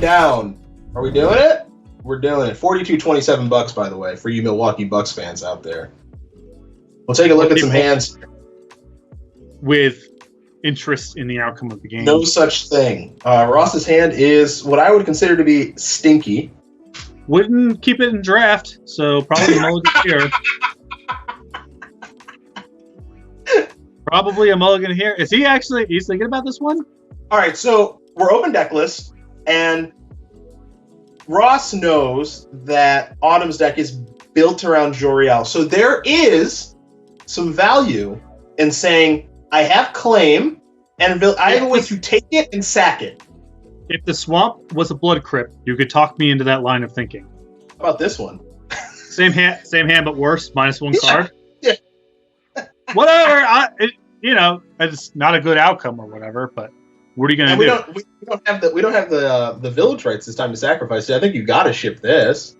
down. Are we doing it? We're doing it. $42.27, by the way, for you Milwaukee Bucks fans out there. We'll take a look at some hands. With interest in the outcome of the game. No such thing. Ross's hand is what I would consider to be stinky. Wouldn't keep it in draft, so probably a mulligan here. Probably a mulligan here. Is he actually? He's thinking about this one? All right, so we're open deckless, and Ross knows that Autumn's deck is built around Jor-El. So there is some value in saying, I have claim, and I have a way to take it and sack it. If the swamp was a blood crypt, you could talk me into that line of thinking. How about this one? Same hand, but worse. -1 card. Yeah. Whatever. It's not a good outcome or whatever. But what are you gonna do? We don't have the village rights this time to sacrifice it. I think you got to ship this.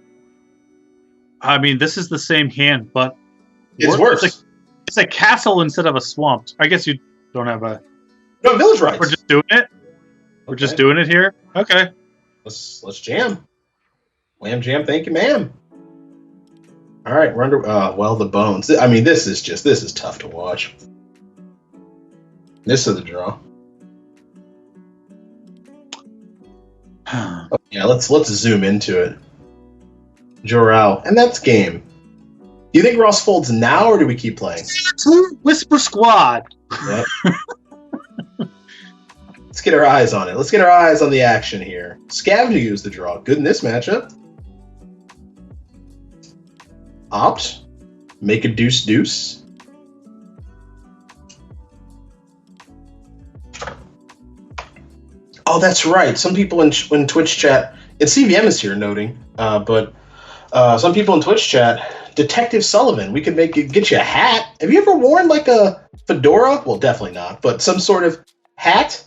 I mean, this is the same hand, but it's worse. It's a castle instead of a swamp. I guess you don't have a village rights. We're just doing it. We're just doing it here. Okay. Let's jam. Wham jam, thank you, ma'am. All right, we're under. The bones. I mean, this is tough to watch. This is the draw. Oh, yeah, let's zoom into it. Jor-El, and that's game. Do you think Ross folds now, or do we keep playing? Whisper Squad. Yep. Let's get our eyes on it. Let's get our eyes on the action here. Scavenger use the draw. Good in this matchup. Opt. Make a deuce. Oh, that's right. Some people in Twitch chat, and CVM is here noting, but some people in Twitch chat, Detective Sullivan, we could get you a hat. Have you ever worn like a fedora? Well, definitely not, but some sort of hat?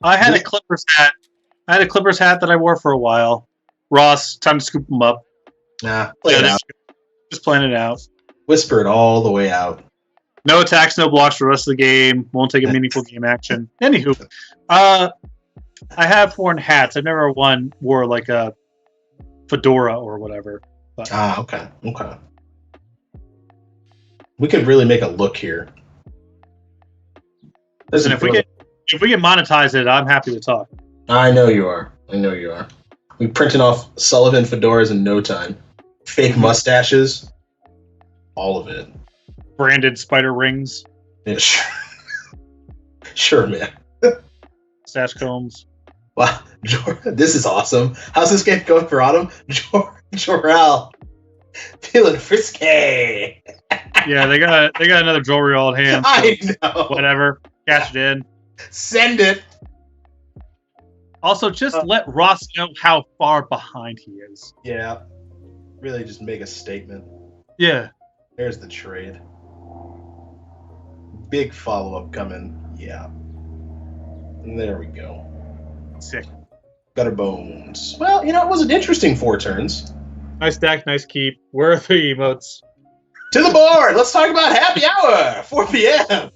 I had a Clippers hat. I had a Clippers hat that I wore for a while. Ross, time to scoop them up. Nah, play it out. Just playing it out. Whisper it all the way out. No attacks, no blocks for the rest of the game. Won't take a meaningful game action. Anywho, I have worn hats. I've never wore like a fedora or whatever. But. Okay. We could really make a look here. Listen, if we can monetize it, I'm happy to talk. I know you are. We printing off Sullivan fedoras in no time. Fake mustaches. All of it. Branded spider rings. Yeah, sure, man. Stash combs. Wow, this is awesome. How's this game going for Autumn? Jor-El. Feeling frisky. Yeah, they got another Jor-El hand. So I know. Whatever. Cash it in. Send it. Also, just let Ross know how far behind he is. Yeah. Really just make a statement. Yeah. There's the trade. Big follow-up coming. Yeah. And there we go. Sick. Gutter bones. Well, it was an interesting 4 turns. Nice deck, nice keep. Where are the emotes? To the board! Let's talk about Happy Hour! 4 p.m.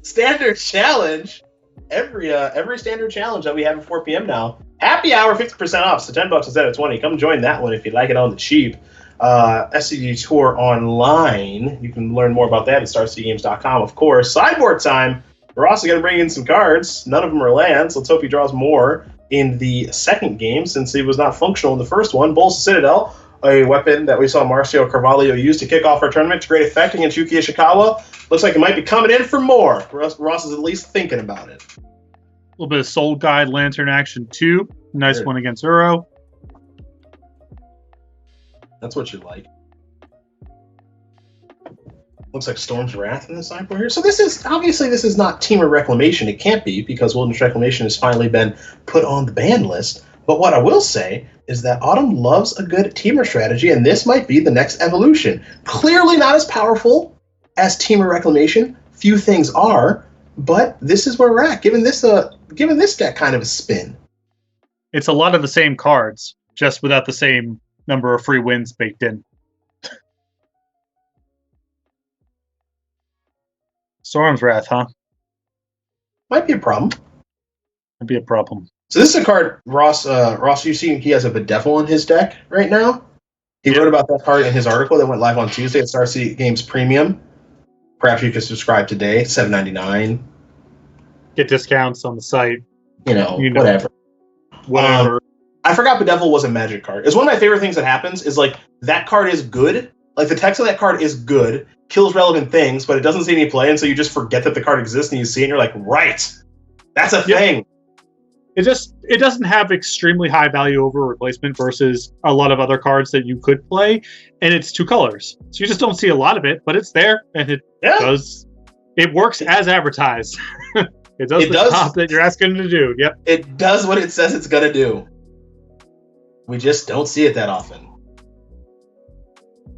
Standard challenge. Every standard challenge that we have at 4 p.m. now. Happy Hour, 50% off, so $10 instead of $20. Come join that one if you like it on the cheap. SCG Tour online. You can learn more about that at starcgames.com, of course. Sideboard time. We're also going to bring in some cards. None of them are lands. Let's hope he draws more in the second game, since he was not functional in the first one. Bulls Citadel, a weapon that we saw Marcio Carvalho use to kick off our tournament to great effect against Yuki Ishikawa. Looks like it might be coming in for more. Ross is at least thinking about it. A little bit of Soul Guide Lantern action, too. Nice one against Uro. That's what you like. Looks like Storm's Wrath in the sideboard here. So this is not Teamer Reclamation. It can't be, because Wilderness Reclamation has finally been put on the ban list. But what I will say is that Autumn loves a good Teamer strategy, and this might be the next evolution. Clearly not as powerful as Teamer Reclamation. Few things are, but this is where we're at. Giving this deck kind of a spin. It's a lot of the same cards, just without the same number of free wins baked in. Storm's Wrath, huh? Might be a problem. Might be a problem. So this is a card, Ross. Ross, you've seen he has a Bedevil in his deck right now. He wrote about that card in his article that went live on Tuesday at Star City Games Premium. Perhaps you could subscribe today, $7.99. Get discounts on the site. Whatever. I forgot Bedevil was a Magic card. It's one of my favorite things that happens is like that card is good. Like the text of that card is good, kills relevant things, but it doesn't see any play, and so you just forget that the card exists and you see it and you're like, right, that's a thing. It doesn't have extremely high value over replacement versus a lot of other cards that you could play, and it's 2 colors. So you just don't see a lot of it, but it's there, and it works as advertised. It does the job that you're asking it to do. Yep. It does what it says it's gonna do. We just don't see it that often.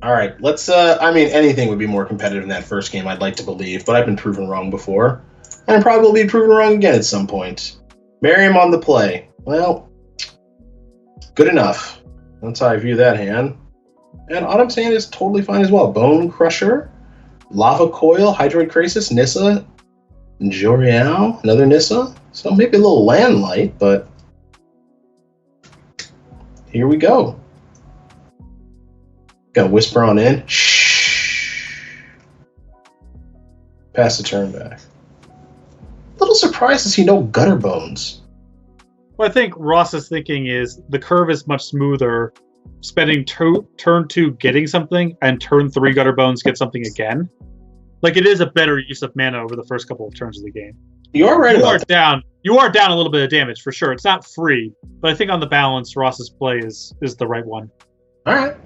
All right, let's anything would be more competitive in that first game, I'd like to believe, but I've been proven wrong before. And probably will be proven wrong again at some point. Merriam on the play. Well, good enough. That's how I view that hand. And Autumn's hand is totally fine as well. Bone Crusher, Lava Coil, Hydroid Krasis, Nissa, Joriao, another Nissa. So maybe a little land light, but here we go. Gonna whisper on in. Shh. Pass the turn back. Little surprised to see no Gutter Bones. What I think Ross is thinking is the curve is much smoother. Spending turn 2 getting something and turn 3 Gutter Bones get something again. Like it is a better use of mana over the first couple of turns of the game. You are right about that. You are down a little bit of damage for sure. It's not free, but I think on the balance, Ross's play is the right one. All right.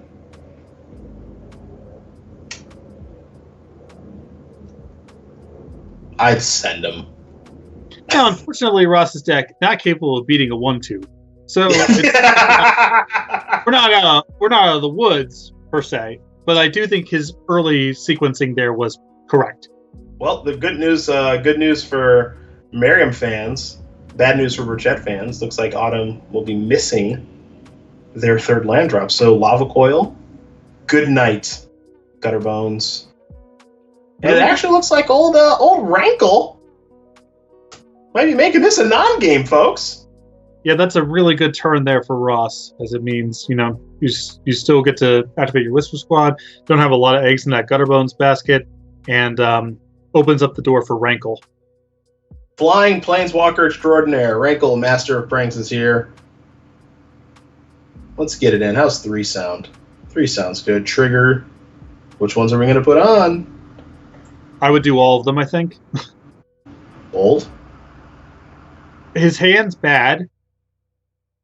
I'd send him. Now, unfortunately, Ross's deck not capable of beating a 1/2, so we're not out of the woods per se. But I do think his early sequencing there was correct. Well, the good news for Merriam fans, bad news for Burchett fans. Looks like Autumn will be missing their 3rd land drop. So Lava Coil, good night, Gutter Bones, and it actually looks like old Rankle might be making this a non-game, folks. Yeah, that's a really good turn there for Ross, as it means, you still get to activate your Whisper Squad, don't have a lot of eggs in that Gutter Bones basket, and opens up the door for Rankle. Flying Planeswalker Extraordinaire. Rankle, Master of Pranks, is here. Let's get it in. How's 3 sound? 3 sounds good. Trigger. Which ones are we going to put on? I would do all of them, I think. Old? His hand's bad,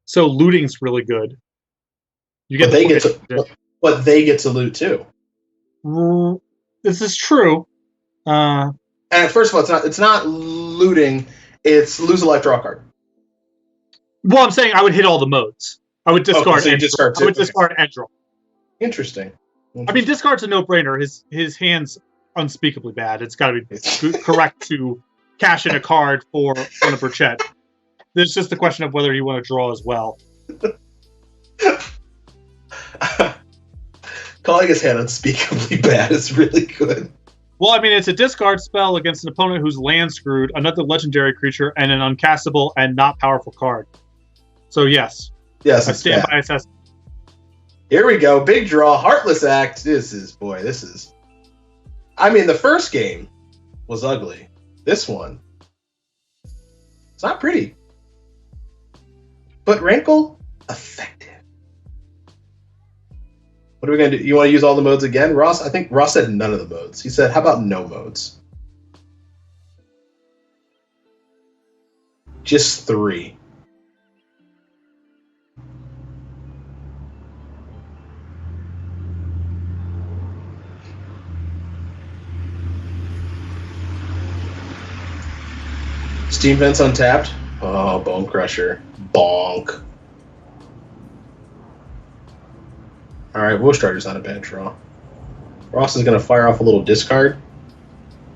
so looting's really good. But they get to loot too. This is true. And first of all, it's not looting. It's lose a life, draw a card. Well, I'm saying I would hit all the modes. I would discard. So discard I would discard and draw. Interesting. I mean, discard's a no-brainer. His hand's unspeakably bad. It's got to be correct to cash in a card for one of Burchett. There's just the question of whether you want to draw as well. Calling his hand unspeakably bad is really good. Well, I mean, it's a discard spell against an opponent who's land screwed, another legendary creature, and an uncastable and not powerful card. So, yes. Yes, I stand by assessment. Here we go. Big draw. Heartless Act. I mean, the first game was ugly. This one, it's not pretty. But Rankle, effective. What are we going to do? You want to use all the modes again? Ross, I think Ross said none of the modes. He said, how about no modes? Just 3. Steam Vents untapped. Oh, Bone Crusher. Bonk. Alright, Wish Strider's not a bad draw. Ross is going to fire off a little discard.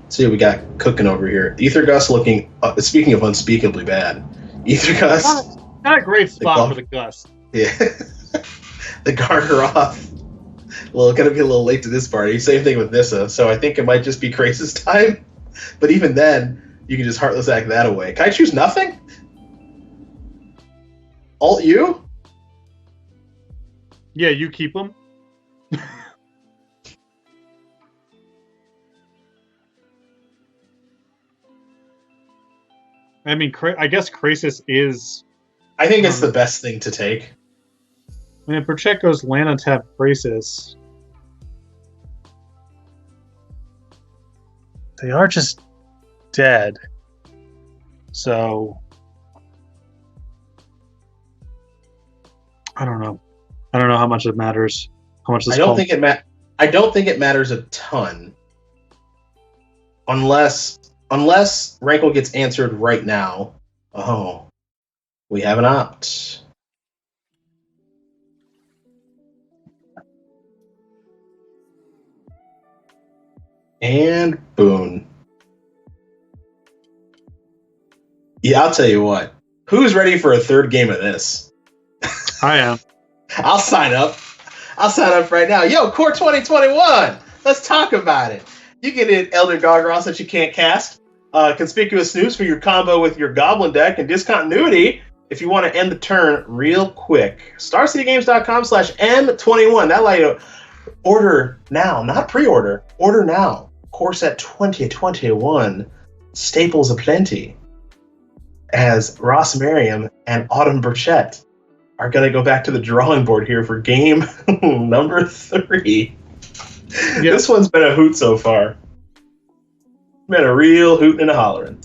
Let's see what we got cooking over here. Ether Gust looking, speaking of unspeakably bad. Ether Gust. Not a great spot for the Gust. Yeah. The Garter off. Well, going to be a little late to this party. Same thing with Nissa, so I think it might just be Krasis time. But even then, you can just Heartless Act that away. Can I choose nothing? Alt U? Yeah, you keep them. I mean, I guess Krasis is... I think it's the best thing to take. I mean, if Burchett goes land on tap Krasis... They are just dead. So... I don't know. I don't know how much it matters. How much this I don't think it matters a ton. Unless Rankle gets answered right now. Oh. We have an opt. And Boone. Yeah, I'll tell you what. Who's ready for a third game of this? I am. I'll sign up. I'll sign up right now. Yo, Core 2021. Let's talk about it. You get an Elder Gargoyles that you can't cast. Conspicuous Snooze for your combo with your Goblin deck, and Discontinuity if you want to end the turn real quick. StarCityGames.com/M21. That allows you to order now, not pre-order. Order now. Core Set 2021. Staples aplenty. As Ross Merriam and Autumn Burchett are going to go back to the drawing board here for game number 3. Yep. This one's been a hoot so far. Been a real hootin' and a hollering.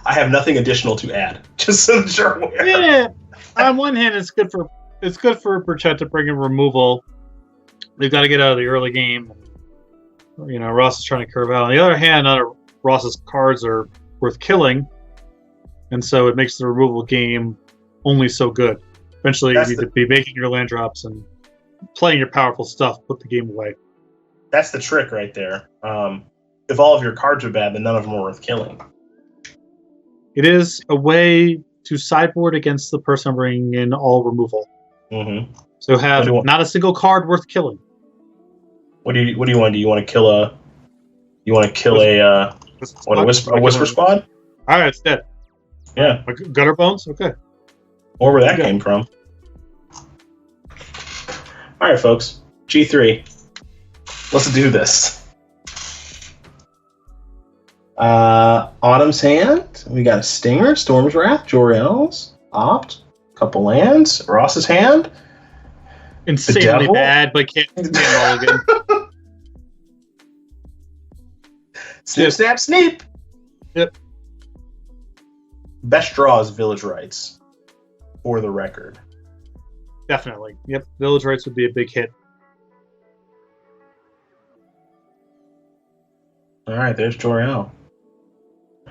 I have nothing additional to add. Just so that you're aware. Yeah. On one hand, it's good for Burchett to bring in removal. They've got to get out of the early game. You know, Ross is trying to curve out. On the other hand, none of Ross's cards are worth killing, and so it makes the removal game only so good. Eventually, you need to be making your land drops and playing your powerful stuff, put the game away. That's the trick right there. If all of your cards are bad, then none of them are worth killing. It is a way to sideboard against the person bringing in all removal. Mm-hmm. So have not a single card worth killing. What do you want? Do you want to kill a? You want to kill a whisper squad? All right, it's dead. Yeah, gutter bones. Okay. Or where that came from. All right, folks. G3. Let's do this. Autumn's Hand. We got a Stinger, Storm's Wrath, Jor-El's, Opt, couple lands. Ross's Hand. Insanely bad, but can't mulligan. Snip, snap, sneep. Yep. Best draw is Village Rites, for the record. Definitely. Yep. Village Rites would be a big hit. All right, there's Jor-El.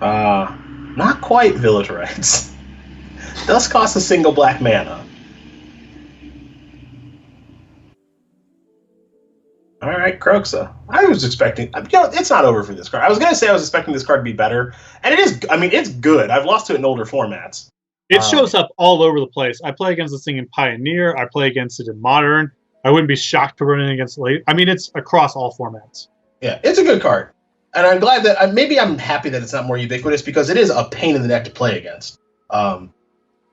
Not quite Village Rites. Does cost a single black mana. All right, Croxa. I was expecting... it's not over for this card. I was going to say I was expecting this card to be better. And it is... I mean, it's good. I've lost to it in older formats. It shows up all over the place. I play against this thing in Pioneer. I play against it in Modern. I wouldn't be shocked to run it against late. I mean, it's across all formats. Yeah, it's a good card. And I'm glad that... maybe I'm happy that it's not more ubiquitous because it is a pain in the neck to play against.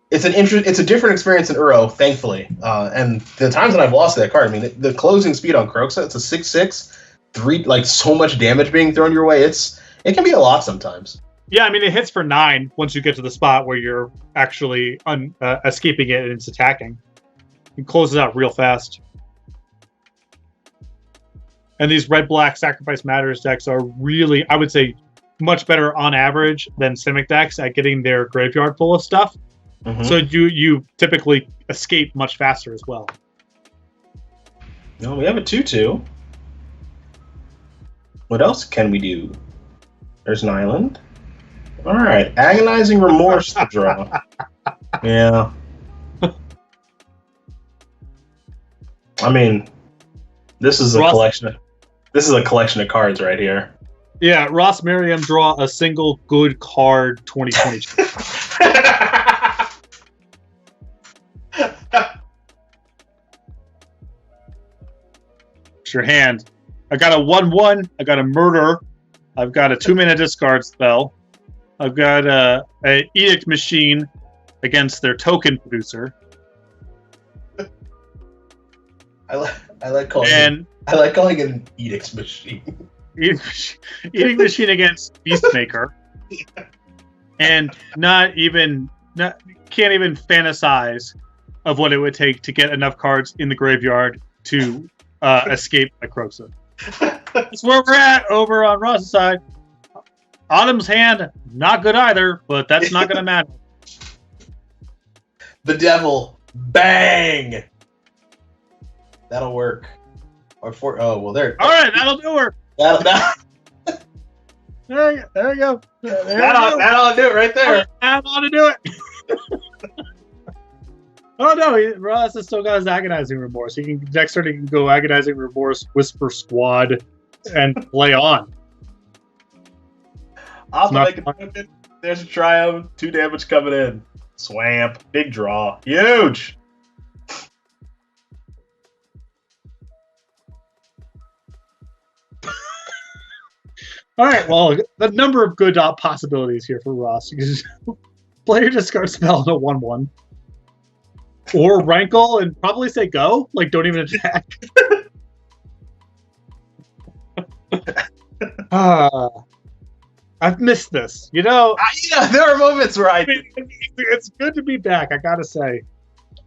It's a different experience than Uro, thankfully. And the times that I've lost that card, I mean, the closing speed on Croxa, it's a 6/6, 3, like so much damage being thrown your way. It can be a lot sometimes. Yeah, I mean, it hits for 9 once you get to the spot where you're actually escaping it and it's attacking. It closes out real fast. And these red-black Sacrifice Matters decks are really, I would say, much better on average than Simic decks at getting their graveyard full of stuff. Mm-hmm. So you typically escape much faster as well. No, we have a 2/2. What else can we do? There's an island. All right, Agonizing Remorse to draw. Yeah. I mean, this is a collection of cards right here. Yeah, Ross Merriam draw a single good card 2022. It's your hand. I got a 1/1. I got a murder. I've got a 2-mana discard spell. I've got a edict machine against their token producer, I like calling and it an edict machine. edict machine against Beastmaker, and can't even fantasize of what it would take to get enough cards in the graveyard to escape Necrosa. That's where we're at over on Ross's side. Autumn's hand, not good either, but that's not going to matter. The devil, bang! That'll work. There. All right, that'll do her. There There you go. that'll do it right there. I want to do it. Oh no, Ross has still got his agonizing remorse. He can next turn he can go agonizing remorse, whisper squad, and play on. There's a triumph, 2 damage coming in. Swamp, big draw, huge. All right, well, the number of good possibilities here for Ross. Player discards spell in a 1/1. Or rankle and probably say go. Like, don't even attack. I've missed this. There are moments where it's good to be back, I gotta say.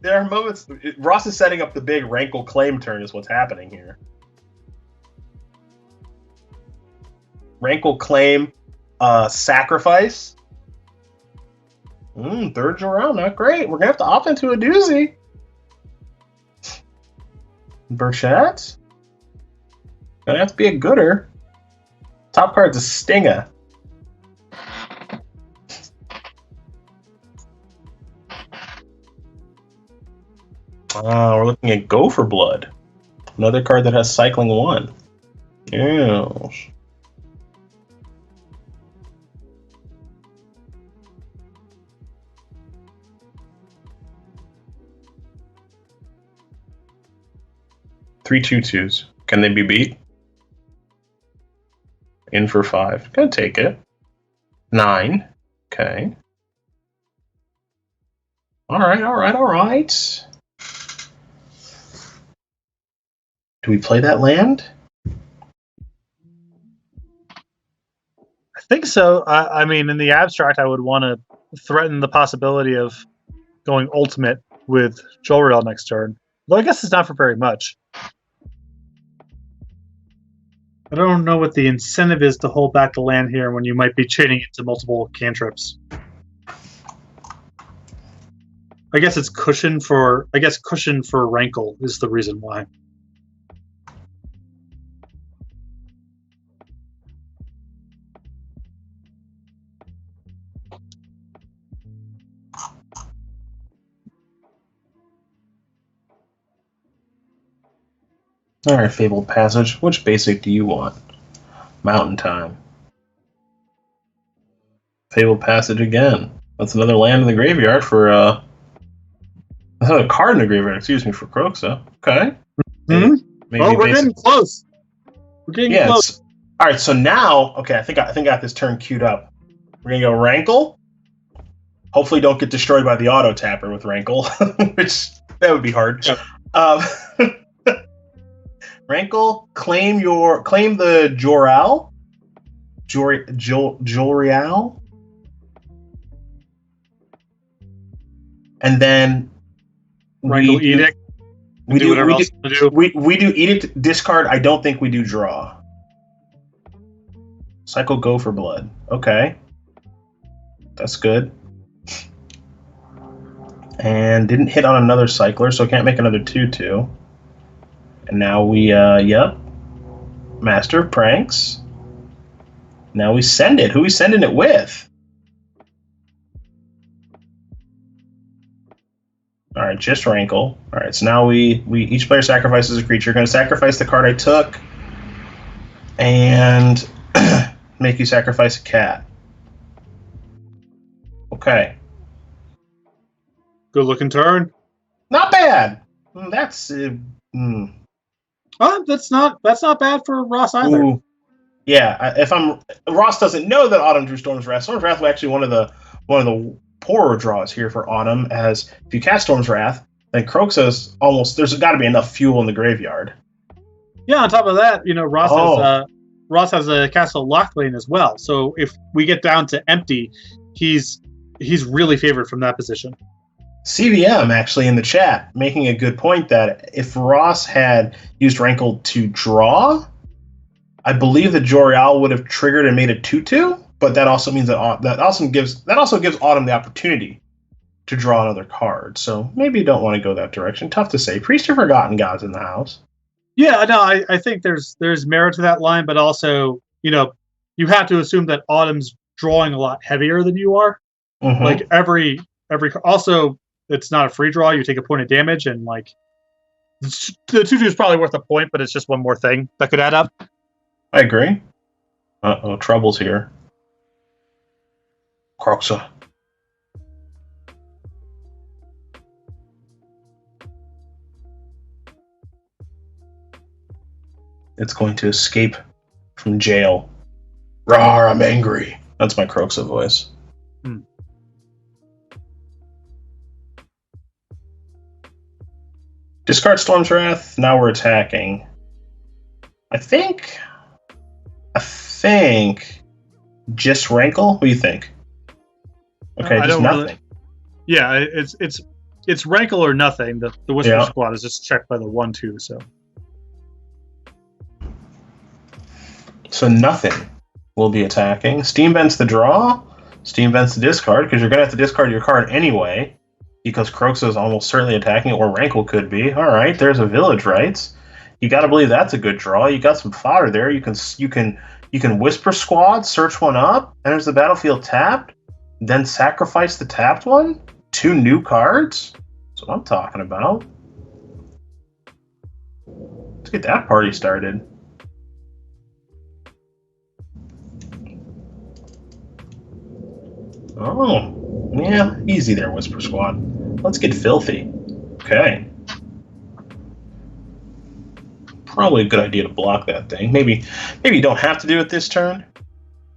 There are moments. Ross is setting up the big rankle claim turn is what's happening here. Rankle claim, sacrifice. Third round, not great. We're gonna have to opt into a doozy. Burchett. Gonna have to be a gooder. Top card's a Stinger. We're looking at Go for Blood. Another card that has cycling 1. Yes. Three 2/2s. Can they be beat? In for 5. Gonna take it. 9. Okay. All right. Do we play that land? I think so. I mean, in the abstract, I would want to threaten the possibility of going ultimate with Jolriel next turn. Though I guess it's not for very much. I don't know what the incentive is to hold back the land here when you might be chaining into multiple cantrips. I guess it's cushion for rankle is the reason why. All right, Fabled Passage. Which basic do you want? Mountain Time. Fabled Passage again. That's another land in the graveyard for another card in the graveyard. Excuse me, for Kroxa. Okay. Maybe we're getting close. We're getting close. All right. So now, okay, I think I got this turn queued up. We're gonna go Rankle. Hopefully, don't get destroyed by the auto tapper with Rankle, which that would be hard. Yep. Rankle, claim the Jolriel. Jolriel. And then Rankle Edict. We do Edict, discard. I don't think we do draw. Cycle Go for Blood. Okay. That's good. And didn't hit on another cycler, so can't make another 2/2. And now we, Master of Pranks. Now we send it. Who are we sending it with? All right, just Rankle. All right, so now we each player sacrifices a creature. Going to sacrifice the card I took, and make you sacrifice a cat. Okay. Good looking turn. Not bad. That's that's not bad for Ross either. Ooh. Yeah, if Ross doesn't know that Autumn drew Storm's Wrath. Storm's Wrath was actually one of the poorer draws here for Autumn, as if you cast Storm's Wrath, then Kroxa's there's got to be enough fuel in the graveyard. Yeah, on top of that, Ross has a Castle Locklane as well. So if we get down to empty, he's really favored from that position. CVM actually in the chat making a good point that if Ross had used Rankle to draw, I believe that Jorial would have triggered and made a 2/2, but that also means that also gives Autumn the opportunity to draw another card. So maybe you don't want to go that direction. Tough to say. Priest of Forgotten Gods in the house. Yeah, no, I think there's merit to that line, but also, you have to assume that Autumn's drawing a lot heavier than you are. Mm-hmm. Like every also, it's not a free draw. You take a point of damage, and like the 2/2 is probably worth a point, but it's just one more thing that could add up. I agree. Trouble's here. Kroxa. It's going to escape from jail. Rawr, I'm angry. That's my Kroxa voice. Discard Storm's Wrath. Now we're attacking. I think just Rankle. What do you think? Okay, just nothing. Really, yeah, it's Rankle or nothing. The Whisper Squad is just checked by the 1/2. So nothing will be attacking. Steam Vents the draw. Steam Vents the discard, because you're going to have to discard your card anyway, because Kroxa is almost certainly attacking, or Rankle could be. All right, there's a Village Rites. You got to believe that's a good draw. You got some fodder there. You can Whisper Squad, search one up, enters the battlefield tapped, then sacrifice the tapped one. 2 new cards. That's what I'm talking about. Let's get that party started. Oh, yeah, easy there, Whisper Squad. Let's get filthy. Okay. Probably a good idea to block that thing. Maybe you don't have to do it this turn.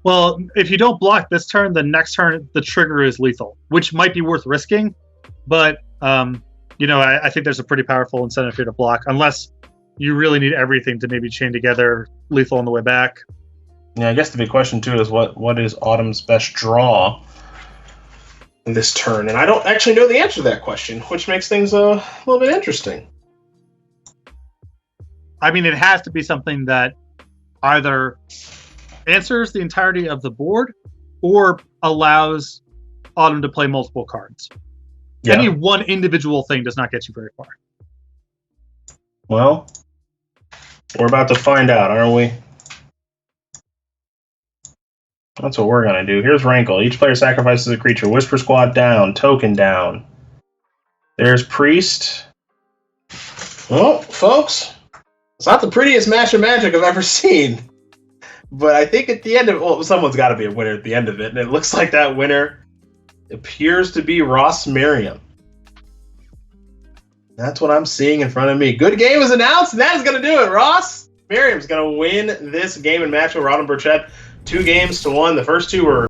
Well, if you don't block this turn, the next turn the trigger is lethal, which might be worth risking. But I think there's a pretty powerful incentive here to block, unless you really need everything to maybe chain together lethal on the way back. Yeah, I guess the big question too is what is Autumn's best draw this turn, and I don't actually know the answer to that question, which makes things a little bit interesting. I mean, it has to be something that either answers the entirety of the board or allows Autumn to play multiple cards. Yeah. Any one individual thing does not get you very far. Well, we're about to find out, aren't we? That's what we're going to do. Here's Rankle. Each player sacrifices a creature. Whisper Squad down. Token down. There's Priest. Well, folks, it's not the prettiest match of Magic I've ever seen. But I think at the end of it, someone's got to be a winner at the end of it. And it looks like that winner appears to be Ross Merriam. That's what I'm seeing in front of me. Good game is announced, and that is going to do it, Ross. Merriam's going to win this game and match with Autumn Burchett 2-1. The first 2 were